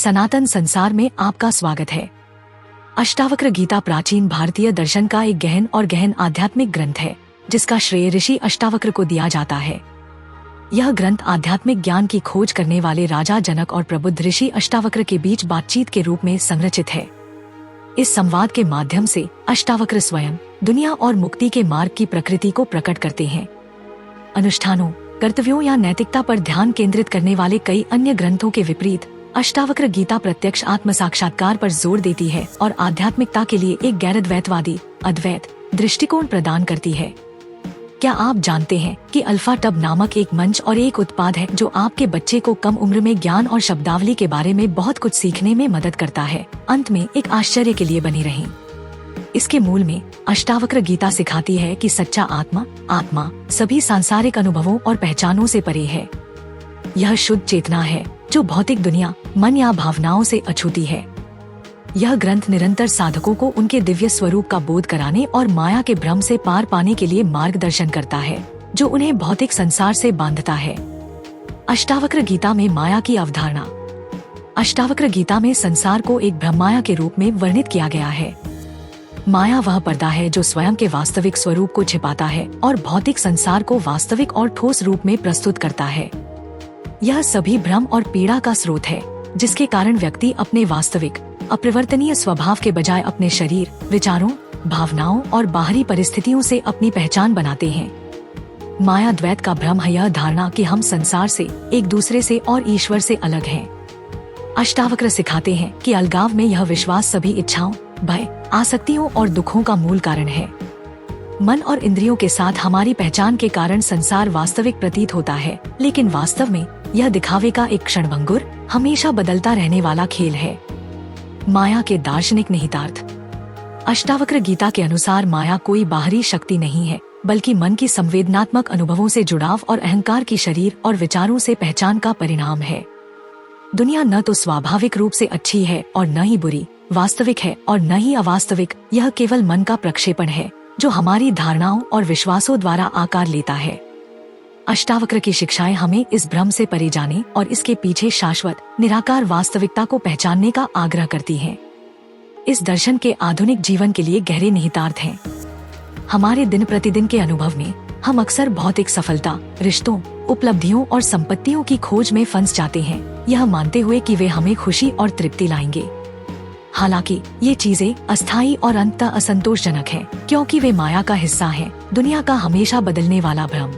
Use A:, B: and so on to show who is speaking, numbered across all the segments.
A: सनातन संसार में आपका स्वागत है। अष्टावक्र गीता प्राचीन भारतीय दर्शन का एक गहन आध्यात्मिक ग्रंथ है, जिसका श्रेय ऋषि अष्टावक्र को दिया जाता है। यह ग्रंथ आध्यात्मिक ज्ञान की खोज करने वाले राजा जनक और प्रबुद्ध ऋषि अष्टावक्र के बीच बातचीत के रूप में संरचित है। इस संवाद के माध्यम से अष्टावक्र स्वयं, दुनिया और मुक्ति के मार्ग की प्रकृति को प्रकट करते हैं। अनुष्ठानों, कर्तव्यों या नैतिकता पर ध्यान केंद्रित करने वाले कई अन्य ग्रंथों के विपरीत अष्टावक्र गीता प्रत्यक्ष आत्म साक्षात्कार पर जोर देती है और आध्यात्मिकता के लिए एक गैरद्वैतवादी अद्वैत दृष्टिकोण प्रदान करती है। क्या आप जानते हैं कि अल्फा टब नामक एक मंच और एक उत्पाद है जो आपके बच्चे को कम उम्र में ज्ञान और शब्दावली के बारे में बहुत कुछ सीखने में मदद करता है, अंत में एक आश्चर्य के लिए बनी रहें। इसके मूल में अष्टावक्र गीता सिखाती है कि सच्चा आत्मा सभी सांसारिक अनुभवों और पहचानों से परे है। यह शुद्ध चेतना है जो भौतिक दुनिया, मन या भावनाओं से अछूती है। यह ग्रंथ निरंतर साधकों को उनके दिव्य स्वरूप का बोध कराने और माया के भ्रम से पार पाने के लिए मार्गदर्शन करता है, जो उन्हें भौतिक संसार से बांधता है। अष्टावक्र गीता में माया की अवधारणा। अष्टावक्र गीता में संसार को एक ब्रह्माया के रूप में वर्णित किया गया है। माया वह पर्दा है जो स्वयं के वास्तविक स्वरूप को छिपाता है और भौतिक संसार को वास्तविक और ठोस रूप में प्रस्तुत करता है। यह सभी भ्रम और पीड़ा का स्रोत है, जिसके कारण व्यक्ति अपने वास्तविक अपरिवर्तनीय स्वभाव के बजाय अपने शरीर, विचारों, भावनाओं और बाहरी परिस्थितियों से अपनी पहचान बनाते हैं। माया द्वैत का भ्रम है यह धारणा कि हम संसार से, एक दूसरे से और ईश्वर से अलग हैं। अष्टावक्र सिखाते हैं कि अलगाव में यह विश्वास सभी इच्छाओं, भय, आसक्तियों और दुखों का मूल कारण है। मन और इंद्रियों के साथ हमारी पहचान के कारण संसार वास्तविक प्रतीत होता है, लेकिन वास्तव में यह दिखावे का एक क्षणभंगुर, हमेशा बदलता रहने वाला खेल है। माया के दार्शनिक निहितार्थ। अष्टावक्र गीता के अनुसार माया कोई बाहरी शक्ति नहीं है, बल्कि मन की संवेदनात्मक अनुभवों से जुड़ाव और अहंकार की शरीर और विचारों से पहचान का परिणाम है। दुनिया न तो स्वाभाविक रूप से अच्छी है और न ही बुरी, वास्तविक है और न ही अवास्तविक। यह केवल मन का प्रक्षेपण है जो हमारी धारणाओं और विश्वासों द्वारा आकार लेता है। अष्टावक्र की शिक्षाएं हमें इस भ्रम से परे जाने और इसके पीछे शाश्वत, निराकार वास्तविकता को पहचानने का आग्रह करती हैं। इस दर्शन के आधुनिक जीवन के लिए गहरे निहितार्थ हैं। हमारे दिन प्रतिदिन के अनुभव में हम अक्सर भौतिक सफलता, रिश्तों, उपलब्धियों और संपत्तियों की खोज में फंस जाते हैं, यह मानते हुए कि वे हमें खुशी और तृप्ति लाएंगे। हालांकि ये चीजें अस्थायी और अंततः असंतोषजनक हैं, क्योंकि वे माया का हिस्सा हैं, दुनिया का हमेशा बदलने वाला भ्रम।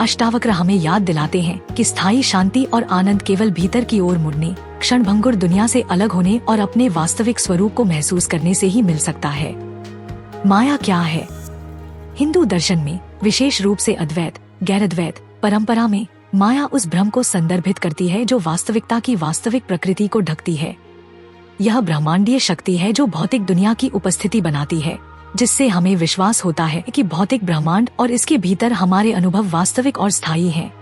A: अष्टावक्र हमें याद दिलाते हैं कि स्थायी शांति और आनंद केवल भीतर की ओर मुड़ने, क्षणभंगुर दुनिया से अलग होने और अपने वास्तविक स्वरूप को महसूस करने से ही मिल सकता है। माया क्या है? हिंदू दर्शन में, विशेष रूप से अद्वैत, गैरद्वैत परंपरा में, माया उस भ्रम को संदर्भित करती है जो वास्तविकता की वास्तविक प्रकृति को ढकती है। यह ब्रह्मांडीय शक्ति है जो भौतिक दुनिया की उपस्थिति बनाती है, जिससे हमें विश्वास होता है कि भौतिक ब्रह्मांड और इसके भीतर हमारे अनुभव वास्तविक और स्थायी हैं।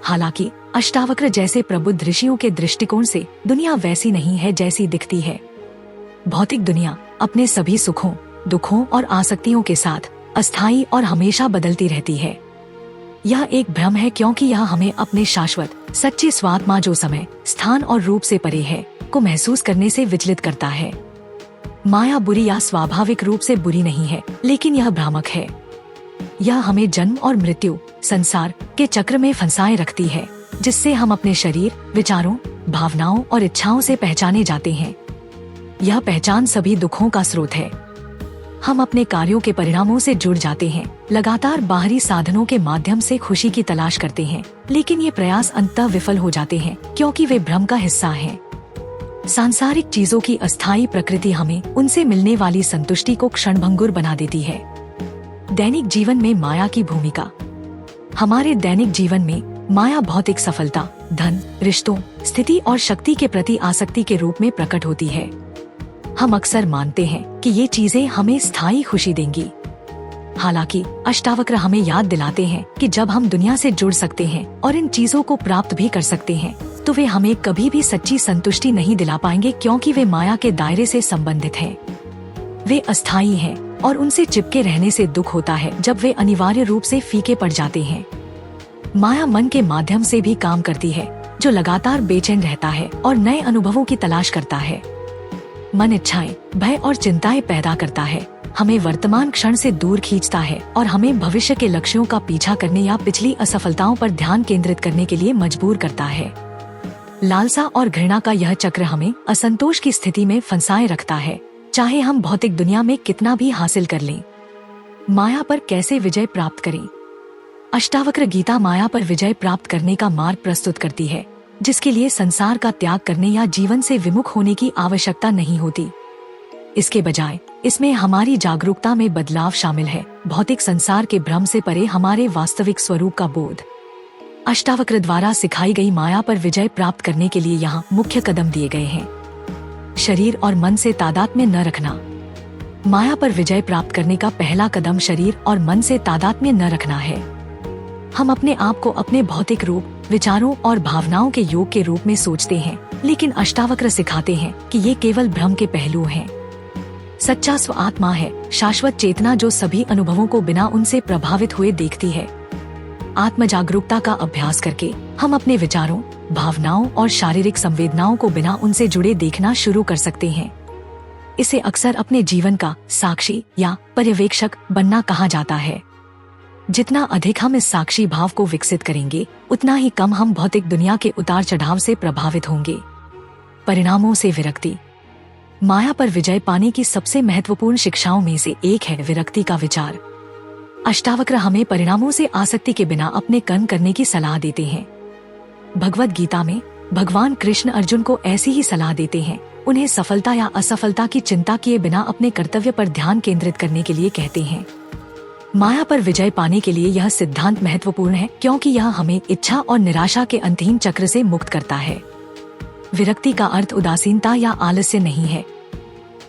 A: हालांकि अष्टावक्र जैसे प्रबुद्ध ऋषियों के दृष्टिकोण से दुनिया वैसी नहीं है जैसी दिखती है। भौतिक दुनिया अपने सभी सुखों, दुखों और आसक्तियों के साथ अस्थायी और हमेशा बदलती रहती है। यह एक भ्रम है क्योंकि यह हमें अपने शाश्वत, सच्चे स्वात्मा जो समय, स्थान और रूप से परे है, को महसूस करने से विचलित करता है। माया बुरी या स्वाभाविक रूप से बुरी नहीं है, लेकिन यह भ्रामक है। यह हमें जन्म और मृत्यु, संसार के चक्र में फंसाए रखती है, जिससे हम अपने शरीर, विचारों, भावनाओं और इच्छाओं से पहचाने जाते हैं। यह पहचान सभी दुखों का स्रोत है। हम अपने कार्यों के परिणामों से जुड़ जाते हैं, लगातार बाहरी साधनों के माध्यम से खुशी की तलाश करते हैं, लेकिन ये प्रयास अंततः विफल हो जाते हैं क्योंकि वे भ्रम का हिस्सा हैं। सांसारिक चीजों की अस्थायी प्रकृति हमें उनसे मिलने वाली संतुष्टि को क्षणभंगुर बना देती है। दैनिक जीवन में माया की भूमिका। हमारे दैनिक जीवन में माया भौतिक सफलता, धन, रिश्तों, स्थिति और शक्ति के प्रति आसक्ति के रूप में प्रकट होती है। हम अक्सर मानते हैं कि ये चीजें हमें स्थायी खुशी देंगी। हालांकि अष्टावक्र हमें याद दिलाते हैं कि जब हम दुनिया से जुड़ सकते हैं और इन चीजों को प्राप्त भी कर सकते हैं, तो वे हमें कभी भी सच्ची संतुष्टि नहीं दिला पाएंगे क्योंकि वे माया के दायरे से संबंधित हैं। वे अस्थायी हैं और उनसे चिपके रहने से दुख होता है जब वे अनिवार्य रूप से फीके पड़ जाते हैं। माया मन के माध्यम से भी काम करती है, जो लगातार बेचैन रहता है और नए अनुभवों की तलाश करता है। मन इच्छाएं, भय और चिंताएं पैदा करता है, हमें वर्तमान क्षण से दूर खींचता है और हमें भविष्य के लक्ष्यों का पीछा करने या पिछली असफलताओं पर ध्यान केंद्रित करने के लिए मजबूर करता है। लालसा और घृणा का यह चक्र हमें असंतोष की स्थिति में फंसाए रखता है, चाहे हम भौतिक दुनिया में कितना भी हासिल कर लें। माया पर कैसे विजय प्राप्त करें? अष्टावक्र गीता माया पर विजय प्राप्त करने का मार्ग प्रस्तुत करती है, जिसके लिए संसार का त्याग करने या जीवन से विमुख होने की आवश्यकता नहीं होती। इसके बजाय इसमें हमारी जागरूकता में बदलाव शामिल है, भौतिक संसार के भ्रम से परे हमारे वास्तविक स्वरूप का बोध। अष्टावक्र द्वारा सिखाई गई माया पर विजय प्राप्त करने के लिए यहाँ मुख्य कदम दिए गए हैं। शरीर और मन से तादात्म्य न रखना। माया पर विजय प्राप्त करने का पहला कदम शरीर और मन से तादात्म्य न रखना है। हम अपने आप को अपने भौतिक रूप, विचारों और भावनाओं के योग के रूप में सोचते हैं, लेकिन अष्टावक्र सिखाते हैं कि ये केवल भ्रम के पहलू हैं। सच्चा स्व आत्मा है, शाश्वत चेतना जो सभी अनुभवों को बिना उनसे प्रभावित हुए देखती है। आत्म जागरूकता का अभ्यास करके हम अपने विचारों, भावनाओं और शारीरिक संवेदनाओं को बिना उनसे जुड़े देखना शुरू कर सकते हैं। इसे अक्सर अपने जीवन का साक्षी या पर्यवेक्षक बनना कहा जाता है। जितना अधिक हम इस साक्षी भाव को विकसित करेंगे, उतना ही कम हम भौतिक दुनिया के उतार चढ़ाव से प्रभावित होंगे। परिणामों से विरक्ति। माया पर विजय पाने की सबसे महत्वपूर्ण शिक्षाओं में से एक है विरक्ति का विचार। अष्टावक्र हमें परिणामों से आसक्ति के बिना अपने कर्म करने की सलाह देते हैं। भगवद गीता में भगवान कृष्ण अर्जुन को ऐसी ही सलाह देते हैं। उन्हें सफलता या असफलता की चिंता किए बिना अपने कर्तव्य पर ध्यान केंद्रित करने के लिए कहते हैं। माया पर विजय पाने के लिए यह सिद्धांत महत्वपूर्ण है, क्योंकि यह हमें इच्छा और निराशा के अंतहीन चक्र से मुक्त करता है। विरक्ति का अर्थ उदासीनता या आलस्य नहीं है।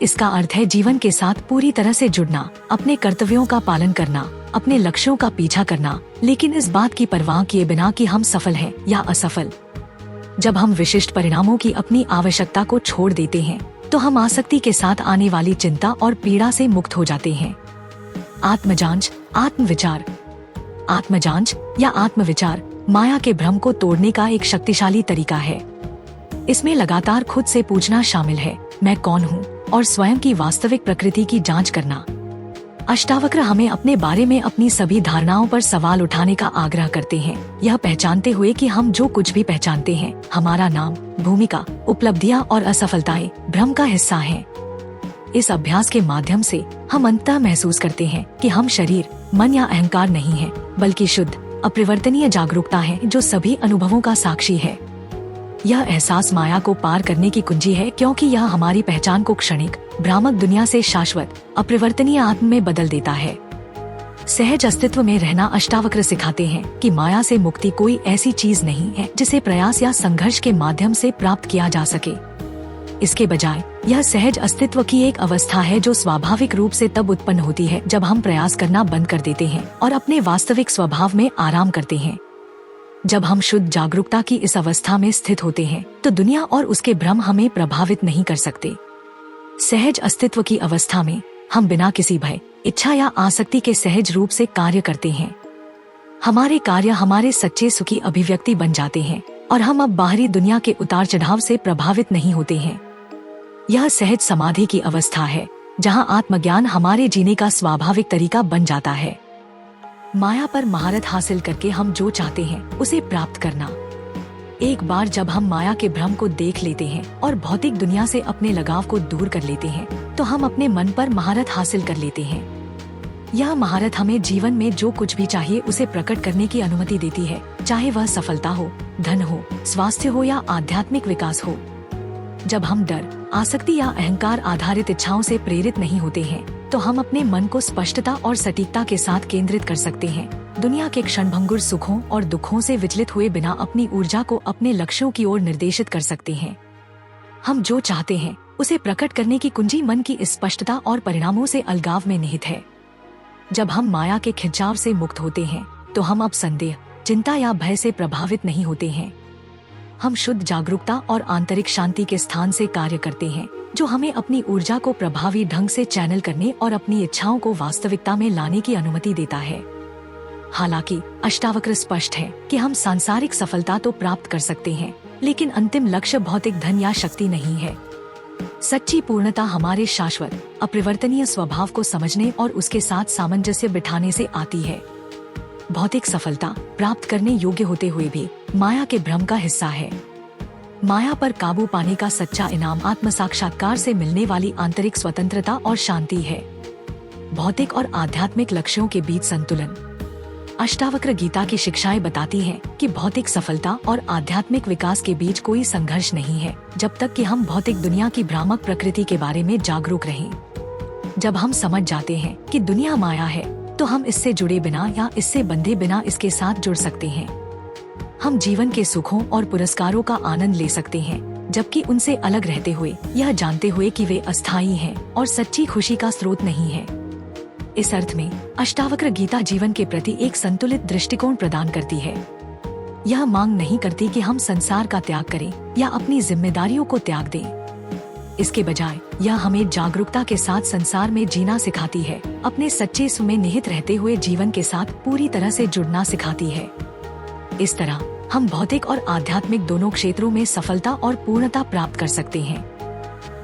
A: इसका अर्थ है जीवन के साथ पूरी तरह से जुड़ना, अपने कर्तव्यों का पालन करना, अपने लक्ष्यों का पीछा करना, लेकिन इस बात की परवाह किए बिना कि हम सफल हैं या असफल। जब हम विशिष्ट परिणामों की अपनी आवश्यकता को छोड़ देते हैं, तो हम आसक्ति के साथ आने वाली चिंता और पीड़ा से मुक्त हो जाते हैं। आत्मजांच, आत्मविचार। आत्मजांच या आत्मविचार माया के भ्रम को तोड़ने का एक शक्तिशाली तरीका है। इसमें लगातार खुद से पूछना शामिल है, मैं कौन हूँ, और स्वयं की वास्तविक प्रकृति की जांच करना। अष्टावक्र हमें अपने बारे में अपनी सभी धारणाओं पर सवाल उठाने का आग्रह करते हैं, यह पहचानते हुए कि हम जो कुछ भी पहचानते हैं, हमारा नाम, भूमिका, उपलब्धियां और असफलताएं भ्रम का हिस्सा हैं। इस अभ्यास के माध्यम से हम अंततः महसूस करते हैं कि हम शरीर, मन या अहंकार नहीं हैं, बल्कि शुद्ध, अपरिवर्तनीय जागरूकता है जो सभी अनुभवों का साक्षी है। यह एहसास माया को पार करने की कुंजी है, क्योंकि यह हमारी पहचान को क्षणिक, भ्रामक दुनिया से शाश्वत, अपरिवर्तनीय आत्म में बदल देता है। सहज अस्तित्व में रहना। अष्टावक्र सिखाते हैं कि माया से मुक्ति कोई ऐसी चीज नहीं है जिसे प्रयास या संघर्ष के माध्यम से प्राप्त किया जा सके। इसके बजाय यह सहज अस्तित्व की एक अवस्था है जो स्वाभाविक रूप से तब उत्पन्न होती है जब हम प्रयास करना बंद कर देते हैं और अपने वास्तविक स्वभाव में आराम करते हैं। जब हम शुद्ध जागरूकता की इस अवस्था में स्थित होते हैं, तो दुनिया और उसके भ्रम हमें प्रभावित नहीं कर सकते। सहज अस्तित्व की अवस्था में हम बिना किसी भय, इच्छा या आसक्ति के सहज रूप से कार्य करते हैं। हमारे कार्य हमारे सच्चे सुखी अभिव्यक्ति बन जाते हैं और हम अब बाहरी दुनिया के उतार चढ़ाव से प्रभावित नहीं होते हैं। यह सहज समाधि की अवस्था है, जहां आत्मज्ञान हमारे जीने का स्वाभाविक तरीका बन जाता है। माया पर महारत हासिल करके हम जो चाहते हैं उसे प्राप्त करना। एक बार जब हम माया के भ्रम को देख लेते हैं और भौतिक दुनिया से अपने लगाव को दूर कर लेते हैं, तो हम अपने मन पर महारत हासिल कर लेते हैं। यह महारत हमें जीवन में जो कुछ भी चाहिए उसे प्रकट करने की अनुमति देती है, चाहे वह सफलता हो, धन हो, स्वास्थ्य हो या आध्यात्मिक विकास हो। जब हम डर, आसक्ति या अहंकार आधारित इच्छाओं से प्रेरित नहीं होते हैं, तो हम अपने मन को स्पष्टता और सटीकता के साथ केंद्रित कर सकते हैं। दुनिया के क्षणभंगुर सुखों और दुखों से विचलित हुए बिना अपनी ऊर्जा को अपने लक्ष्यों की ओर निर्देशित कर सकते हैं। हम जो चाहते हैं उसे प्रकट करने की कुंजी मन की स्पष्टता और परिणामों से अलगाव में निहित है। जब हम माया के खिंचाव से मुक्त होते हैं, तो हम अब संदेह, चिंता या भय से प्रभावित नहीं होते हैं। हम शुद्ध जागरूकता और आंतरिक शांति के स्थान से कार्य करते हैं, जो हमें अपनी ऊर्जा को प्रभावी ढंग से चैनल करने और अपनी इच्छाओं को वास्तविकता में लाने की अनुमति देता है। हालांकि अष्टावक्र स्पष्ट है कि हम सांसारिक सफलता तो प्राप्त कर सकते हैं, लेकिन अंतिम लक्ष्य भौतिक धन या शक्ति नहीं है। सच्ची पूर्णता हमारे शाश्वत अपरिवर्तनीय स्वभाव को समझने और उसके साथ सामंजस्य बिठाने से आती है। भौतिक सफलता प्राप्त करने योग्य होते हुए भी माया के भ्रम का हिस्सा है। माया पर काबू पाने का सच्चा इनाम आत्म साक्षात्कार से मिलने वाली आंतरिक स्वतंत्रता और शांति है। भौतिक और आध्यात्मिक लक्ष्यों के बीच संतुलन। अष्टावक्र गीता की शिक्षाएं बताती हैं कि भौतिक सफलता और आध्यात्मिक विकास के बीच कोई संघर्ष नहीं है, जब तक कि हम भौतिक दुनिया की भ्रामक प्रकृति के बारे में जागरूक रहें। जब हम समझ जाते हैं कि दुनिया माया है, तो हम इससे जुड़े बिना या इससे बंधे बिना इसके साथ जुड़ सकते हैं। हम जीवन के सुखों और पुरस्कारों का आनंद ले सकते हैं, जबकि उनसे अलग रहते हुए, यह जानते हुए कि वे अस्थायी हैं और सच्ची खुशी का स्रोत नहीं है। इस अर्थ में अष्टावक्र गीता जीवन के प्रति एक संतुलित दृष्टिकोण प्रदान करती है। यह मांग नहीं करती कि हम संसार का त्याग करें या अपनी जिम्मेदारियों को त्याग दें। इसके बजाय यह हमें जागरूकता के साथ संसार में जीना सिखाती है, अपने सच्चे स्व में निहित रहते हुए जीवन के साथ पूरी तरह से जुड़ना सिखाती है। इस तरह हम भौतिक और आध्यात्मिक दोनों क्षेत्रों में सफलता और पूर्णता प्राप्त कर सकते हैं।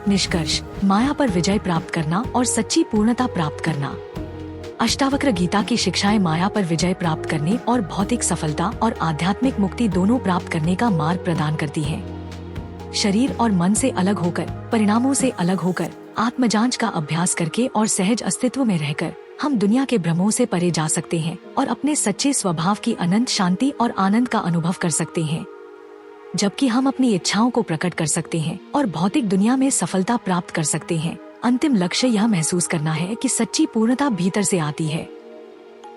A: निष्कर्ष, माया पर विजय प्राप्त करना और सच्ची पूर्णता प्राप्त करना। अष्टावक्र गीता की शिक्षाएं माया पर विजय प्राप्त करने और भौतिक सफलता और आध्यात्मिक मुक्ति दोनों प्राप्त करने का मार्ग प्रदान करती हैं। शरीर और मन से अलग होकर, परिणामों से अलग होकर, आत्मजांच का अभ्यास करके और सहज अस्तित्व में रहकर हम दुनिया के भ्रमों से परे जा सकते हैं और अपने सच्चे स्वभाव की अनंत शांति और आनंद का अनुभव कर सकते हैं। जबकि हम अपनी इच्छाओं को प्रकट कर सकते हैं और भौतिक दुनिया में सफलता प्राप्त कर सकते हैं, अंतिम लक्ष्य यह महसूस करना है कि सच्ची पूर्णता भीतर से आती है।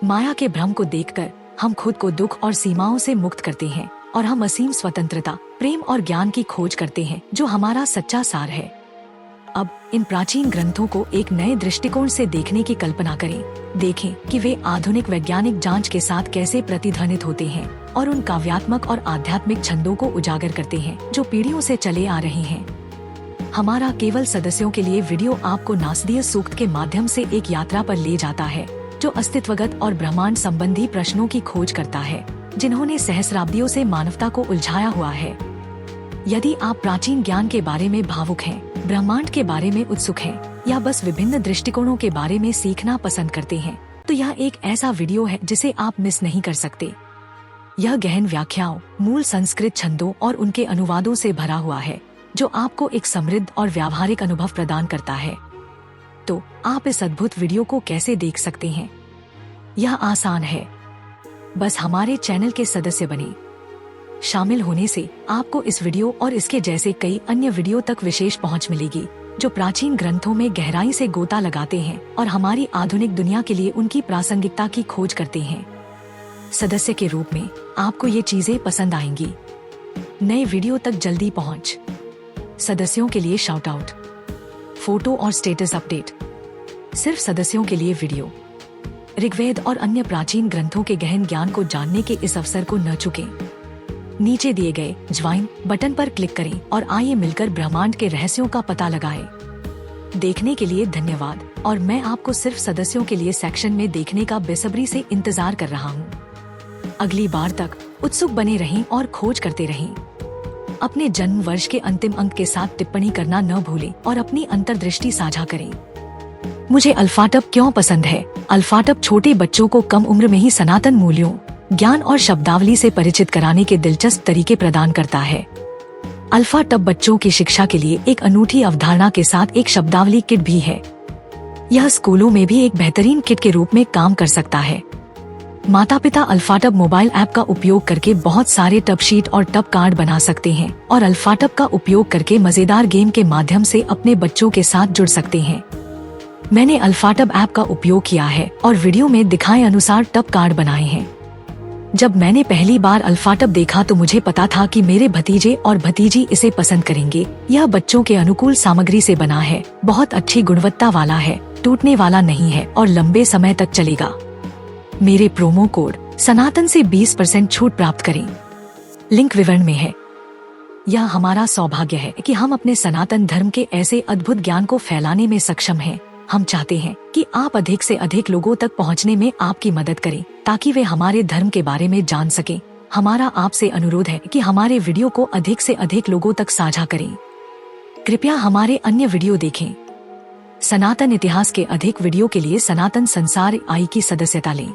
A: माया के भ्रम को देखकर हम खुद को दुख और सीमाओं से मुक्त करते हैं और हम असीम स्वतंत्रता, प्रेम और ज्ञान की खोज करते हैं, जो हमारा सच्चा सार है। अब इन प्राचीन ग्रंथों को एक नए दृष्टिकोण से देखने की कल्पना करें। देखें कि वे आधुनिक वैज्ञानिक जांच के साथ कैसे प्रतिध्वनित होते हैं और उन काव्यात्मक और आध्यात्मिक छंदों को उजागर करते हैं जो पीढ़ियों से चले आ रहे हैं। हमारा केवल सदस्यों के लिए वीडियो आपको नासदीय सूक्त के माध्यम से एक यात्रा पर ले जाता है, जो अस्तित्वगत और ब्रह्मांड संबंधी प्रश्नों की खोज करता है, जिन्होंने सहस्राब्दियों से मानवता को उलझाया हुआ है। यदि आप प्राचीन ज्ञान के बारे में भावुक हैं, ब्रह्मांड के बारे में उत्सुक हैं, या बस विभिन्न दृष्टिकोणों के बारे में सीखना पसंद करते हैं, तो यह एक ऐसा वीडियो है जिसे आप मिस नहीं कर सकते। यह गहन व्याख्याओं, मूल संस्कृत छंदों और उनके अनुवादों से भरा हुआ है, जो आपको एक समृद्ध और व्यावहारिक अनुभव प्रदान करता है। तो आप इस अद्भुत वीडियो को कैसे देख सकते हैं? यह आसान है, बस हमारे चैनल के सदस्य बने। शामिल होने से आपको इस वीडियो और इसके जैसे कई अन्य वीडियो तक विशेष पहुंच मिलेगी, जो प्राचीन ग्रंथों में गहराई से गोता लगाते हैं और हमारी आधुनिक दुनिया के लिए उनकी प्रासंगिकता की खोज करते हैं। सदस्य के रूप में आपको ये चीजें पसंद आएंगी। नए वीडियो तक जल्दी पहुंच, सदस्यों के लिए शाउट आउट, फोटो और स्टेटस अपडेट, सिर्फ सदस्यों के लिए वीडियो। ऋग्वेद और अन्य प्राचीन ग्रंथों के गहन ज्ञान को जानने के इस अवसर को न चुकें। नीचे दिए गए ज्वाइन बटन पर क्लिक करें और आइए मिलकर ब्रह्मांड के रहस्यों का पता लगाएं। देखने के लिए धन्यवाद, और मैं आपको सिर्फ सदस्यों के लिए सेक्शन में देखने का बेसब्री से इंतजार कर रहा हूँ। अगली बार तक उत्सुक बने रहें और खोज करते रहें। अपने जन्म वर्ष के अंतिम अंक के साथ टिप्पणी करना न भूलें और अपनी अंतर्दृष्टि साझा करें। मुझे अल्फाटब क्यों पसंद है? अल्फाटब छोटे बच्चों को कम उम्र में ही सनातन मूल्यों, ज्ञान और शब्दावली से परिचित कराने के दिलचस्प तरीके प्रदान करता है। अल्फाटब बच्चों की शिक्षा के लिए एक अनूठी अवधारणा के साथ एक शब्दावली किट भी है। यह स्कूलों में भी एक बेहतरीन किट के रूप में काम कर सकता है। माता पिता अल्फाटब मोबाइल ऐप का उपयोग करके बहुत सारे टब शीट और टब कार्ड बना सकते हैं और अल्फाटब का उपयोग करके मजेदार गेम के माध्यम से अपने बच्चों के साथ जुड़ सकते हैं। मैंने अल्फाटब ऐप का उपयोग किया है और वीडियो में दिखाए अनुसार टब कार्ड बनाए हैं। जब मैंने पहली बार अल्फाटब देखा तो मुझे पता था कि मेरे भतीजे और भतीजी इसे पसंद करेंगे। यह बच्चों के अनुकूल सामग्री से बना है, बहुत अच्छी गुणवत्ता वाला है, टूटने वाला नहीं है और लंबे समय तक चलेगा। मेरे प्रोमो कोड सनातन से 20% छूट प्राप्त करें। लिंक विवरण में है। यह हमारा सौभाग्य है कि हम अपने सनातन धर्म के ऐसे अद्भुत ज्ञान को फैलाने में सक्षम हैं। हम चाहते हैं कि आप अधिक से अधिक लोगों तक पहुंचने में आपकी मदद करें, ताकि वे हमारे धर्म के बारे में जान सकें हमारा आपसे अनुरोध है कि हमारे वीडियो को अधिक से अधिक लोगों तक साझा करें। कृपया हमारे अन्य वीडियो देखें। सनातन इतिहास के अधिक वीडियो के लिए सनातन संसार आई की सदस्यता लें।